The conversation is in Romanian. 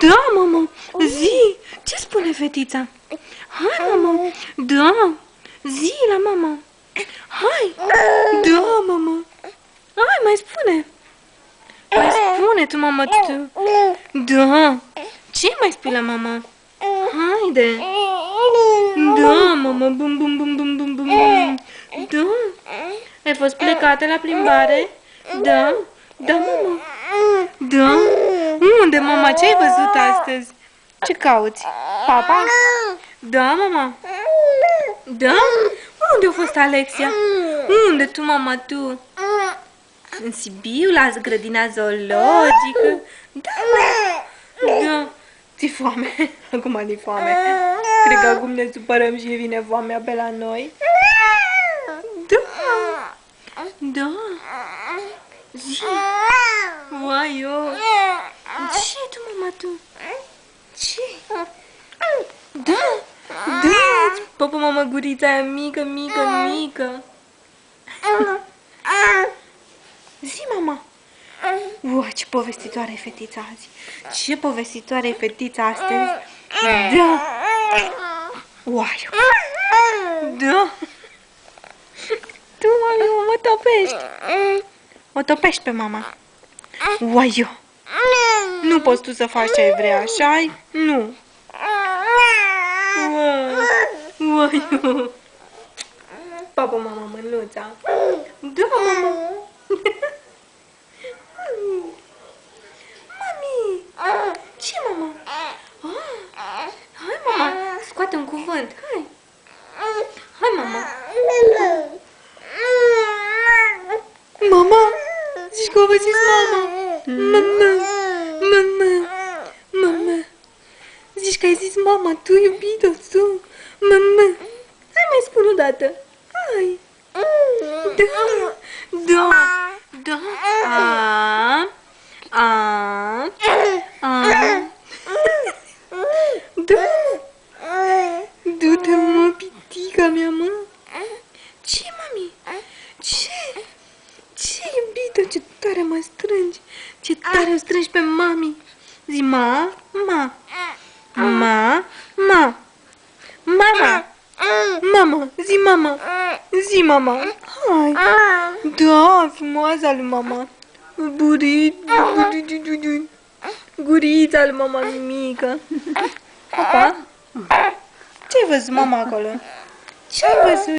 Da, mamă, zi, ce spune fetița? Hai, mamă, da, zi la mama. Hai, da, mamă. Hai, mai spune. Mai spune tu, mamă, tu. Da. Ce mai spui la mama? Haide. Da, mamă, bum, bum, bum, bum, bum, bum. Da. Ai fost plecată la plimbare? Da. Da, mamă. Da. Unde, mama? Ce ai văzut astăzi? Ce cauți? Papa? Da, mama. Da? Unde a fost Alexia? Unde tu, mama, tu? În Sibiu, la grădina zoologică? Da, mama. Da. Ți-e foame? Acum e foame. Cred că acum ne supărăm și vine foamea pe la noi. Da. Da. Zi. Uai, eu. Ce tu, mama, tu? Ce? Da. Da. Papa, mama, gurița aia mică, mică, mică. Zi, mama. Ua, ce povestitoare e fetița azi. Ce povestitoare e fetița astăzi. Da. Uai. Da. Tu, mami, mă topești. O topești pe mama. Uai, nu poți tu să faci ce ai vrea, așa-i? Nu. Uai. Papa, mama, mânuța. Da, mama. Mami. Ce, mama? Hai, mama, scoate un cuvânt. Hai. Hai, mama. Mama? Zici că o vă zis mama? Mama. Mama. Mama. Zici că ai zis mama, tu, iubito, tu. Mama. Hai, mai spun o dată. Hai. Da. Da. Da. Da. Du-te, mă, pitica mea, mă. Ce, mami? Ce? Ce, iubito, ce tare mă strângi. Ce tare o strângi pe mami. Zi, ma. Ma. Ma. Mama. Mama. Zi, mama. Zi, mama. Hai. Da, frumoasa lui mama. Gurița lui mama mică. Papa? Ce-ai văzut, mama, acolo? Ce-ai văzut?